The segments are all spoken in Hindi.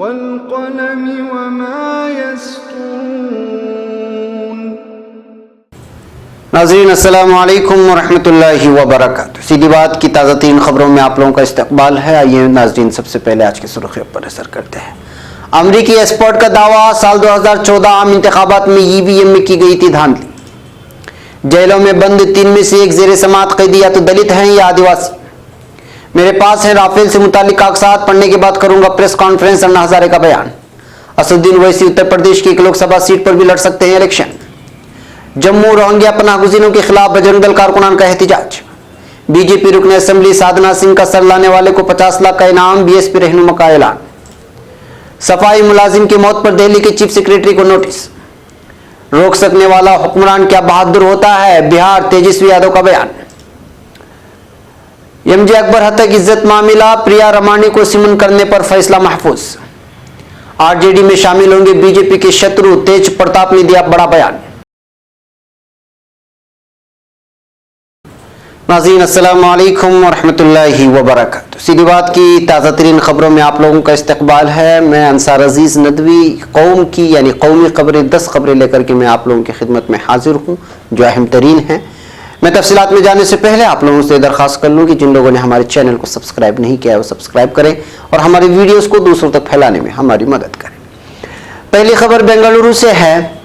वल्क़लमि वमा यस्तुरून। नाज़रीन अस्सलामु अलैकुम वरहमतुल्लाहि वबरकातुहू। सीधी बात की ताज़ा तीन खबरों में आप लोगों का इस्तकबाल है। आइए नाज़रीन सबसे पहले आज की सुर्खियों पर नजर करते हैं। अमरीकी एक्सपर्ट का दावा, साल 2014 आम इंतखाबात में ईवीएम में की गई थी धांधली। जेलों में बंद 3 में से एक जेर समात कैदी या तो दलित हैं या आदिवासी। मेरे पास है राफेल से मुतालिक कागजात, पढ़ने के बाद करूंगा प्रेस कॉन्फ्रेंस, अन्ना हजारे का बयान। असदुद्दीन ओवैसी उत्तर प्रदेश की एक लोकसभा सीट पर भी लड़ सकते हैं इलेक्शन। जम्मू रोहिंग्या पनाहगुज़ीनों के खिलाफ बजरंग दल कारकुनान का एहतिजाज। बीजेपी रुकन असेंबली साधना सिंह का सर लाने वाले को 50 लाख का इनाम, बीएसपी रहनुमा का ऐलान। सफाई मुलाजिम की मौत पर दिल्ली के चीफ सेक्रेटरी को नोटिस। रोक सकने वाला हुक्मरान क्या बहादुर होता है, बिहार तेजस्वी यादव का बयान। एमजे अकबर हत्या की इज्जत मामला, प्रिया रमानी को सिमन करने पर फैसला महफूज। आरजेडी में शामिल होंगे बीजेपी के शत्रु, तेज प्रताप ने दिया बड़ा बयान। नाज़रीन अस्सलामु अलैकुम वरहमतुल्लाहि वबरकातुहू। सीधी बात की ताज़ा तरीन खबरों में आप लोगों का इस्तकबाल है। मैं अंसार अजीज नदवी कौम की यानी कौमी खबरें 10 खबरें लेकर के मैं आप लोगों की खिदमत में हाजिर हूँ जो अहम तरीन हैं। मैं तफसीलात में जाने से पहले आप लोगों से दरख्वास्त कर लूँ कि जिन लोगों ने हमारे चैनल को सब्सक्राइब नहीं किया है वो सब्सक्राइब करें और हमारी वीडियोज़ को दूसरों तक फैलाने में हमारी मदद करें। पहली खबर बेंगलुरु से है।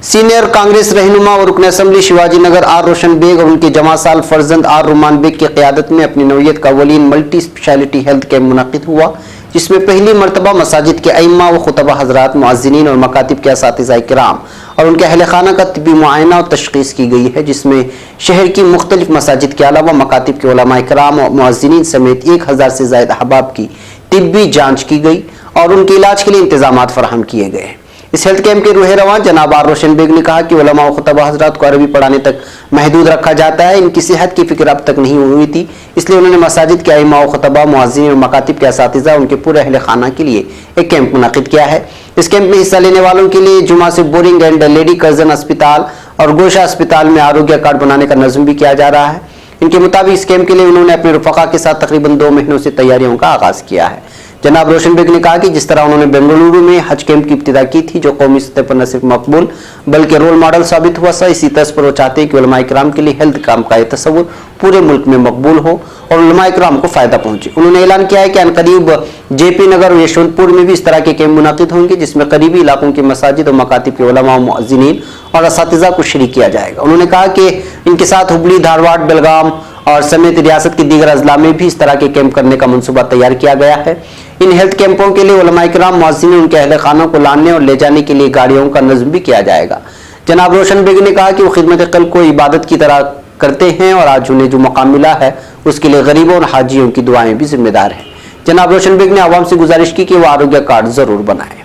सीनियर कांग्रेस रहनुमा और रुकन असेंबली शिवाजी नगर आर रोशन बेग और उनके जमा साल फर्जंद आर रुमान बेग की क़यादत में अपनी नौयत का अवलीन मल्टी स्पेशलिटी हेल्थ कैंप मुनक़िद हुआ, जिसमें पहली मरतबा मसाजिद के अइम्मा व खुतबा हजरात, मुअज्जिनीन और मकातिब के असातिज़ाए किराम और उनके अहले खाना का तिब्बी मुआयना और तशख़ीस की गई है, जिसमें शहर की मुख्तलिफ मसाजिद के अलावा मकातिब के उलमाए किराम और मुअज्जिनीन समेत 1000 से ज़ायद अहबाब की तिब्बी जाँच की गई और उनके इलाज के लिए इंतजामात फराहम किए गए। इस हेल्थ कैंप के रूह रवां जनाब आर रोशन बेग ने कहा कि उलमा व खुतबा हजरात को अरबी पढ़ाने तक महदूद रखा जाता है, इनकी सेहत की फिक्र अब तक नहीं हुई थी, इसलिए उन्होंने मसाजिद के अइम्मा व खुतबा, मुअज्जिनीन और मकातिब के असातिज़ा उनके पूरे अहले खाना के लिए एक कैंप मुनक़िद किया है। इस कैंप में हिस्सा लेने वालों के लिए जुमा से बोरिंग एंड लेडी कर्जन अस्पताल और गोशा अस्पताल में आरोग्य कार्ड बनाने का नज़्म भी किया जा रहा है। इनके मुताबिक इस कैंप के लिए उन्होंने अपने रुफ़क़ा के साथ तकरीबन 2 महीनों से तैयारियों का आगाज़ किया है। जनाब रोशन बेग ने कहा कि जिस तरह उन्होंने बेंगलुरु में हज कैंप की इब्तिदा की थी जो कौमी सतह पर न सिर्फ मकबूल बल्कि रोल मॉडल साबित हुआ, इसी तर्ज पर वो चाहते हैं कि उलमाए किराम के लिए हेल्थ कैंप का यह तस्वुर पूरे मुल्क में मकबूल हो और उलमाए किराम को फायदा पहुंचे। उन्होंने ऐलान किया है कि अनकरीब जेपी नगर और यशवंतपुर में भी इस तरह के कैंप मुनाकिद होंगे, जिसमें करीबी इलाकों के मसाजिद और मकातिब के उलमा, मुअज्जिनीन और असातिज़ा को शरीक किया जाएगा। उन्होंने कहा कि इनके साथ हुबली, धारवाड़, बेलगाम और समेत रियासत के दीगर अजला में भी इस तरह के कैंप करने का मनसूबा तैयार किया गया है। इन हेल्थ कैंपों के लिए उलमाए किराम, मुअज्जिनीन, उनके अहले खानों को लाने और ले जाने के लिए गाड़ियों का नज़्म भी किया जाएगा। जनाब रोशन बेग ने कहा कि वो खिदमत कल को इबादत की तरह करते हैं और आज उन्हें जो मकाम मिला है उसके लिए गरीबों और हाजियों की दुआएं भी जिम्मेदार हैं। जनाब रोशन बेग ने आवाम से गुजारिश की कि वो आरोग्य कार्ड जरूर बनाएं।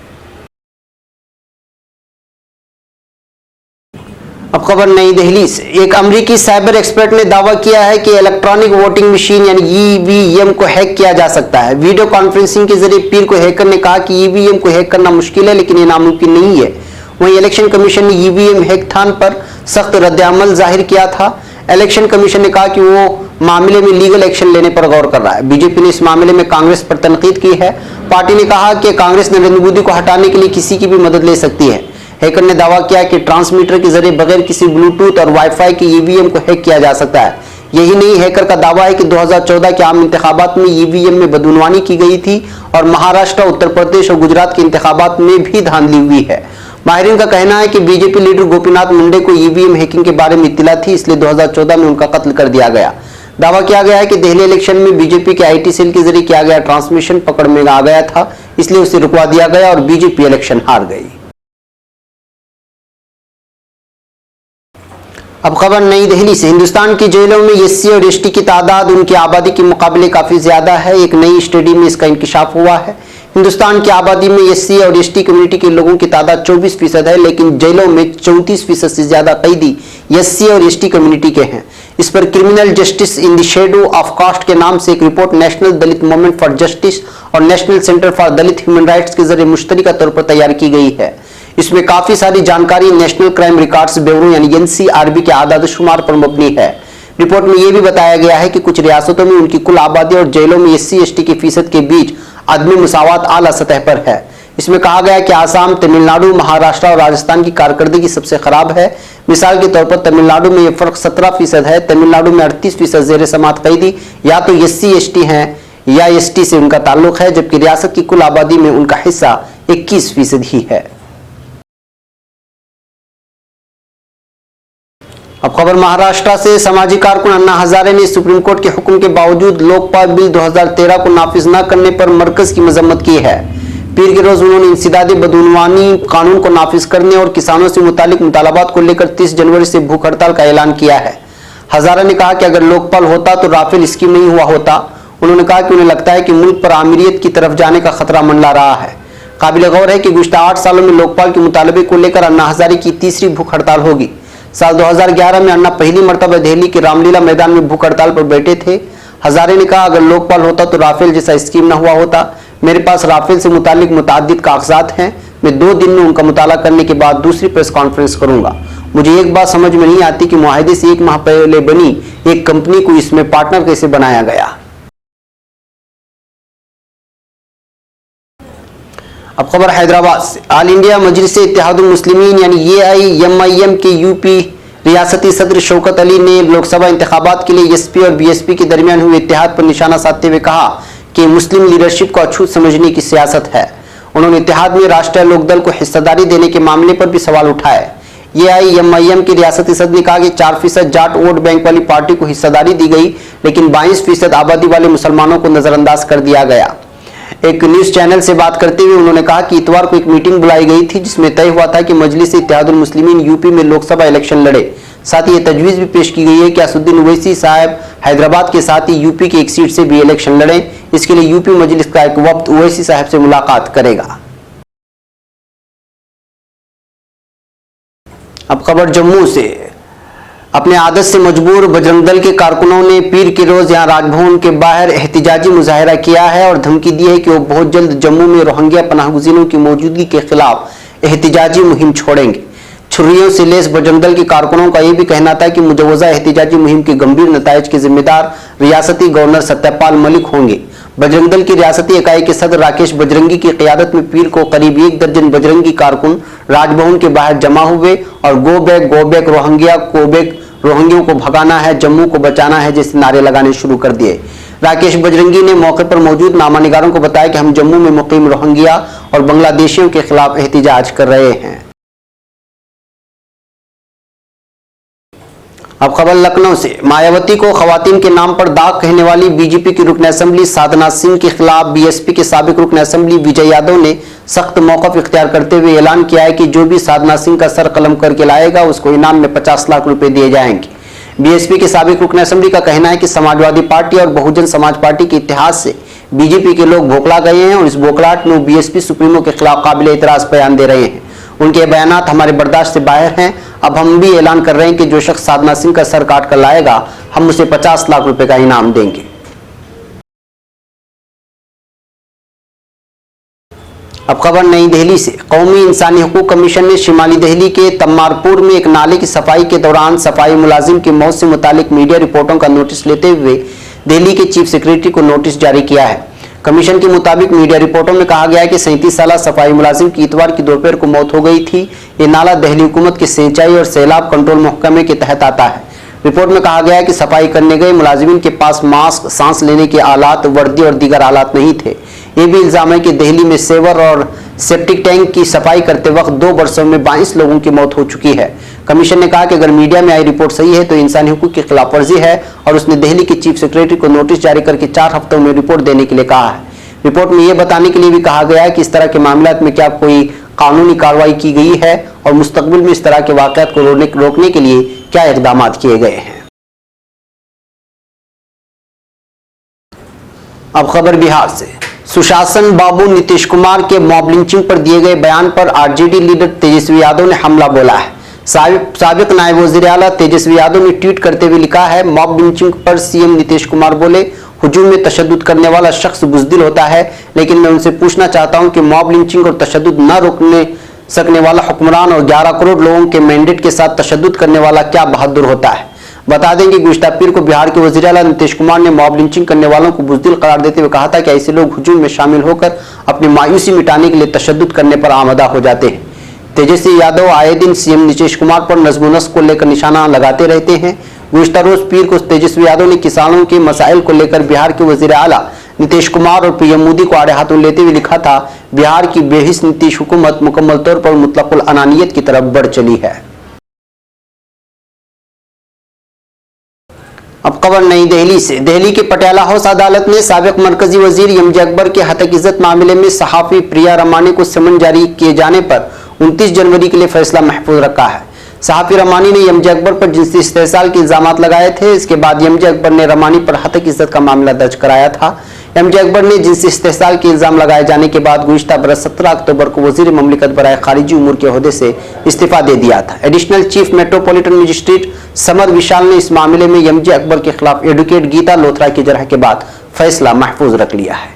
अब खबर नई दिल्ली से। एक अमरीकी साइबर एक्सपर्ट ने दावा किया है कि इलेक्ट्रॉनिक वोटिंग मशीन यानी ईवीएम को हैक किया जा सकता है। वीडियो कॉन्फ्रेंसिंग के जरिए पीर को हैकर ने कहा कि ईवीएम को हैक करना मुश्किल है लेकिन ये नामुमकिन नहीं है। वहीं इलेक्शन कमीशन ने ईवीएम हैकथॉन पर सख्त रद्द-ए-अमल जाहिर किया था। इलेक्शन कमीशन ने कहा कि वो मामले में लीगल एक्शन लेने पर गौर कर रहा है। बीजेपी ने इस मामले में कांग्रेस पर तनकीद की है। पार्टी ने कहा कि कांग्रेस नरेंद्र मोदी को हटाने के लिए किसी की भी मदद ले सकती है। हैकर ने दावा किया कि ट्रांसमीटर के जरिए बगैर किसी ब्लूटूथ और वाईफाई के ईवीएम को हैक किया जा सकता है। यही नहीं, हैकर का दावा है कि 2014 के आम इंतखाबात में ईवीएम में बदउनवानी की गई थी और महाराष्ट्र, उत्तर प्रदेश और गुजरात के इंतखाबात में भी धांधली हुई है। माहिरीन का कहना है कि बीजेपी लीडर गोपीनाथ मुंडे को ईवीएम हैकिंग के बारे में इत्तला थी, इसलिए 2014 में उनका कत्ल कर दिया गया। दावा किया गया है कि दिल्ली इलेक्शन में बीजेपी के आईटी सेल के जरिए किया गया ट्रांसमिशन पकड़ में आ गया था, इसलिए उसे रुकवा दिया गया और बीजेपी इलेक्शन हार गई। अब खबर नई दिल्ली से। हिंदुस्तान की जेलों में एससी और एसटी की तादाद उनकी आबादी के मुकाबले काफी ज्यादा है। एक नई स्टडी में इसका इंकिशाफ हुआ है। हिंदुस्तान की आबादी में एससी और एसटी कम्युनिटी के लोगों की तादाद 24% है, लेकिन जेलों में 34% से ज्यादा कैदी एससी और एसटी कम्युनिटी के हैं। इस पर criminal justice in the shadow of caste के नाम से एक report national Dalit movement for justice और national centre for Dalit human rights के जरिए मुश्तरका तौर पर तैयार की गई है। इसमें काफी सारी जानकारी नेशनल क्राइम रिकॉर्ड्स ब्यूरो यानी एनसीआरबी के आदाद शुमार पर मबनी है। रिपोर्ट में यह भी बताया गया है कि कुछ रियासतों में उनकी कुल आबादी और जेलों में एससी एसटी के फीसद के बीच आदमी मुसावात आला सतह पर है। इसमें कहा गया कि आसाम, तमिलनाडु, महाराष्ट्र और राजस्थान की कारकर्दगी सबसे खराब है। मिसाल के तौर पर तमिलनाडु में यह फर्क 17% है। तमिलनाडु में 38% जेर समात कैदी या तो SC/ST हैं या ST से उनका ताल्लुक है, जबकि रियासत की कुल आबादी में उनका हिस्सा 21% ही है। अब खबर महाराष्ट्र से। सामाजिक कारकुन अन्ना हजारे ने सुप्रीम कोर्ट के हुक्म के बावजूद लोकपाल बिल 2013 को नाफिज न करने पर मरकज की मजम्मत की है। पीर के रोज उन्होंने इंसिदादी बदउनवानी कानून को नाफिज करने और किसानों से मुतालिक मुतालबात को लेकर 30 जनवरी से भूख हड़ताल का ऐलान किया है। हजारा ने कहा कि अगर लोकपाल होता तो राफेल स्कीम नहीं हुआ होता। उन्होंने कहा कि उन्हें लगता है कि मुल्क पर आमिरियत की तरफ जाने का खतरा मंडरा रहा है। काबिल गौर है कि गुज़श्ता 8 सालों में लोकपाल के मुतालबे को लेकर अन्ना हजारे की तीसरी भूख हड़ताल होगी। साल 2011 में अन्ना पहली मरतबा दिल्ली के रामलीला मैदान में भूख हड़ताल पर बैठे थे। हजारे ने कहा, अगर लोकपाल होता तो राफेल जैसा स्कीम न हुआ होता। मेरे पास राफेल से मुतालिक मुताद्दिद कागजात हैं। मैं 2 दिन में उनका मुताला करने के बाद दूसरी प्रेस कॉन्फ्रेंस करूंगा। मुझे एक बात समझ में नहीं आती कि मुआहदे से 1 माह पहले बनी एक कंपनी को इसमें पार्टनर कैसे बनाया गया। अब खबर हैदराबाद से। ऑल इंडिया मजलिस इत्तेहादुल मुस्लिमीन यानी AIMIM के यूपी रियासती सदर शौकत अली ने लोकसभा इंतखाबात के लिए SP और BSP के दरमियान हुए इत्तेहाद पर निशाना साधते हुए कहा कि मुस्लिम लीडरशिप को अछूत समझने की सियासत है। उन्होंने इत्तेहाद में राष्ट्रीय लोकदल को हिस्सेदारी देने के मामले पर भी सवाल उठाए। AIMIM के रियासती सदर ने कहा कि 4% जाट वोट बैंक वाली पार्टी को हिस्सेदारी दी गई, लेकिन 22% आबादी वाले मुसलमानों को नजरअंदाज कर दिया गया। एक न्यूज चैनल से बात करते हुए उन्होंने कहा कि इतवार को एक मीटिंग बुलाई गई थी जिसमें तय हुआ था कि मजलिस इत्तेहादुल मुस्लिमीन यूपी में लोकसभा इलेक्शन लड़े। साथ ही ये तजवीज भी पेश की गई है कि असदुद्दीन ओवैसी साहब हैदराबाद के साथ ही यूपी की एक सीट से भी इलेक्शन लड़ें। इसके लिए यूपी मजलिस का एक वफ्द ओवैसी साहब से मुलाकात करेगा। अब खबर जम्मू से। अपने आदत से मजबूर बजरंग दल के कारकुनों ने पीर के रोज यहां राजभवन के बाहर एहतिजाजी मुजाहिरा किया है और धमकी दी है कि वो बहुत जल्द जम्मू में रोहिंग्या पनाहगुज़ीनों की मौजूदगी के खिलाफ एहतिजाजी मुहिम छोड़ेंगे। छुर्रियों से लेस बजरंग दल के कारकुनों का यह भी कहना था कि मुजवजा एहतिजाजी मुहिम के गंभीर नताइज के जिम्मेदार रियासती गवर्नर सत्यपाल मलिक होंगे। बजरंग दल की रियासती इकाई के सदर राकेश बजरंगी की क़ियादत में पीर को करीब 1 दर्जन बजरंगी कारकुन राजभवन के बाहर जमा हुए और गो बैक रोहिंग्या, को बैक रोहिंग्यों को भगाना है, जम्मू को बचाना है जैसे नारे लगाने शुरू कर दिए। राकेश बजरंगी ने मौके पर मौजूद नामानिगारों को बताया कि हम जम्मू में मुकीम रोहिंग्या और बांग्लादेशियों के खिलाफ एहतिजाज कर रहे हैं। अब खबर लखनऊ से। मायावती को खवातीन के नाम पर दाग कहने वाली बीजेपी की रुकन असेंबली साधना सिंह के खिलाफ BSP के साबिक रुकन असेंबली विजय यादव ने सख्त मौक़िफ़ इख्तियार करते हुए ऐलान किया है कि जो भी साधना सिंह का सर कलम करके लाएगा उसको इनाम में 50 लाख रुपए दिए जाएंगे। BSP के साबिक रुकन असेंबली का कहना है कि समाजवादी पार्टी और बहुजन समाज पार्टी के इतिहाद से बीजेपी के लोग बौखला गए हैं और इस बौखलाहट में BSP सुप्रीमो के खिलाफ काबिल एतराज़ बयान दे रहे हैं। उनके बयानात हमारे बर्दाश्त से बाहर हैं। अब हम भी ऐलान कर रहे हैं कि जो शख्स साधना सिंह का सर काट कर लाएगा हम उसे 50 लाख रुपए का इनाम देंगे। अब खबर नई दिल्ली से। कौमी इंसानी हकूक कमीशन ने शिमाली दिल्ली के तम्मारपुर में एक नाले की सफाई के दौरान सफाई मुलाजिम की मौत से मुतालिक मीडिया रिपोर्टों का नोटिस लेते हुए दिल्ली के चीफ सेक्रेटरी को नोटिस जारी किया है। कमीशन के मुताबिक मीडिया रिपोर्टों में कहा गया है कि 37 साला सफाई मुलाजिम की इतवार की दोपहर को मौत हो गई थी। ये नाला दिल्ली हुकूमत के सिंचाई और सैलाब कंट्रोल महकमे के तहत आता है। रिपोर्ट में कहा गया है कि सफाई करने गए मुलाजिमिन के पास मास्क, सांस लेने के आलात, वर्दी और दीगर आलात नहीं थे। ये भी इल्जाम है कि दिल्ली में सेवर और सेप्टिक टैंक की सफाई करते वक्त 2 वर्षों में 22 लोगों की मौत हो चुकी है। कमीशन ने कहा कि अगर मीडिया में आई रिपोर्ट सही है तो इंसानी हुकूक की खिलाफ वर्जी है और उसने दिल्ली के चीफ सेक्रेटरी को नोटिस जारी करके 4 हफ्तों में रिपोर्ट देने के लिए कहा है। रिपोर्ट में यह बताने के लिए भी कहा गया है कि इस तरह के मामलों में क्या कोई कानूनी कार्रवाई की गई है और मुस्तकबिल में इस तरह के वाक़यात को रोकने के लिए क्या इक़दाम किए गए हैं। अब खबर बिहार से। सुशासन बाबू नीतीश कुमार के मॉब लिंचिंग पर दिए गए बयान पर आरजेडी लीडर तेजस्वी यादव ने हमला बोला है। साबिक नायब वज़ीर आला तेजस्वी यादव ने ट्वीट करते हुए लिखा है, मॉब लिंचिंग पर सीएम नीतीश कुमार बोले, हुजूम में तशद्दुद करने वाला शख्स बुज़दिल होता है, लेकिन मैं उनसे पूछना चाहता हूं कि मॉब लिंचिंग और तशद्दुद न रोकने सकने वाला हुक्मरान और 11 करोड़ लोगों के मैंडेट के साथ तशद्दुद करने वाला क्या बहादुर होता है। बता दें कि गुज़िश्ता पीर को बिहार के वज़ीर आला नीतीश कुमार ने मॉब लिंचिंग करने वालों को बुज़दिल करार देते हुए कहा था कि ऐसे लोग हुजूम में शामिल होकर अपनी मायूसी मिटाने के लिए तशद्दुद करने पर आमदा हो जाते हैं। तेजस्वी यादव आए दिन सीएम नीतीश कुमार पर नज़्म नस्क को लेकर निशाना लगाते रहते हैं। गुज़िश्ता रोज पीर को तेजस्वी यादव ने किसानों के मसाइल को लेकर बिहार के वज़ीर आला नीतीश कुमार और पीएम मोदी को आड़े हाथों लेते हुए लिखा था, बिहार की बेहिस नीतीश हुकूमत मुकम्मल तौर पर मुतलकुल अनानियत की तरफ बढ़ चली है। अब खबर नई दिल्ली से। दिल्ली के पटियाला हाउस अदालत ने साबिक मरकजी वजीर एमजे अकबर के हतक इज्जत मामले में सहाफी प्रिया रमानी को समन जारी किए जाने पर 29 जनवरी के लिए फैसला महफूज रखा है। सहाफी रमानी ने एमजे अकबर पर जिनसी इस्तेहसाल के इल्जाम लगाए थे। इसके बाद एमजे अकबर ने रमानी पर हतक इज्जत का मामला दर्ज कराया था। एमजे अकबर ने जिनसी इस्तेहसाल के इल्जाम लगाए जाने के बाद गुज़िश्ता बरस 17 अक्टूबर को वजीर ममलिकत बराए खारिजी उमूर के ओहदे से इस्तीफा दे दिया था। Additional chief metropolitan magistrate Samad Vishal ने इस मामले में एमजे अकबर के खिलाफ एडवोकेट गीता लोथरा की जरह के बाद फैसला महफूज रख लिया है।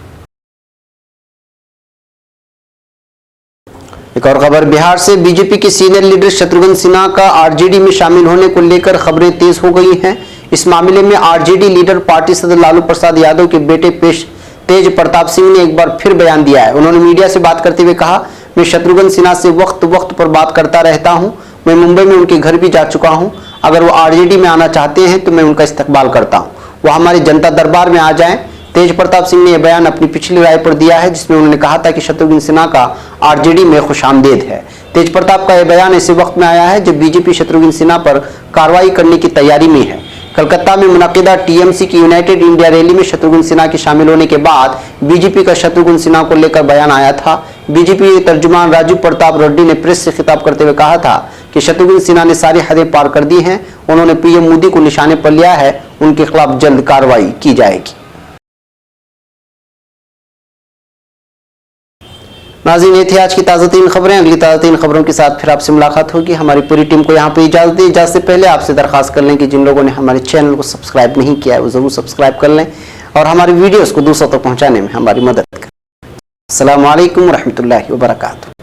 एक और खबर बिहार से। बीजेपी के सीनियर लीडर शत्रुघ्न सिन्हा का आरजेडी में शामिल होने को लेकर खबरें तेज हो गई हैं। इस मामले में आरजेडी लीडर पार्टी सदर लालू प्रसाद यादव के बेटे तेज प्रताप सिंह ने एक बार फिर बयान दिया है। उन्होंने मीडिया से बात करते हुए कहा, मैं शत्रुघ्न सिन्हा से वक्त वक्त पर बात करता रहता हूं। मैं मुंबई में उनके घर भी जा चुका हूं। अगर वो आरजेडी में आना चाहते हैं तो मैं उनका इस्तकबाल करता हूं। वो हमारे जनता दरबार में आ जाएं। तेज प्रताप सिंह ने यह बयान अपनी पिछली राय पर दिया है, जिसमें उन्होंने कहा था कि शत्रुघ्न सिन्हा का आरजेडी में खुशामदीद है। तेज प्रताप का यह बयान ऐसे वक्त में आया है जब बीजेपी शत्रुघ्न सिन्हा पर कार्रवाई करने की तैयारी में है। कलकत्ता में मुनक्किदा टीएमसी की यूनाइटेड इंडिया रैली में शत्रुघ्न सिन्हा के शामिल होने के बाद बीजेपी का शत्रुघ्न सिन्हा को लेकर बयान आया था। बीजेपी के तर्जुमान राजीव प्रताप रेड्डी ने प्रेस से खिताब करते हुए कहा था कि शत्रुघ्न सिन्हा ने सारी हदें पार कर दी हैं। उन्होंने पीएम मोदी को निशाने पर लिया है। उनके खिलाफ जल्द कार्रवाई की जाएगी। नाज़रीन, ये थी आज की ताज़ा तीन खबरें। अगली ताज़ा तीन खबरों के साथ फिर आपसे मुलाकात होगी। हमारी पूरी टीम को यहाँ पे इजाज़त दी। इजाज़त से पहले आपसे दरख्वास्त कर लें कि जिन लोगों ने हमारे चैनल को सब्सक्राइब नहीं किया है वो ज़रूर सब्सक्राइब कर लें और हमारी वीडियोज़ को दूसरों तक पहुँचाने में हमारी मदद करें। अस्सलामु अलैकुम रहमतुल्लाहि व बरकातुहू।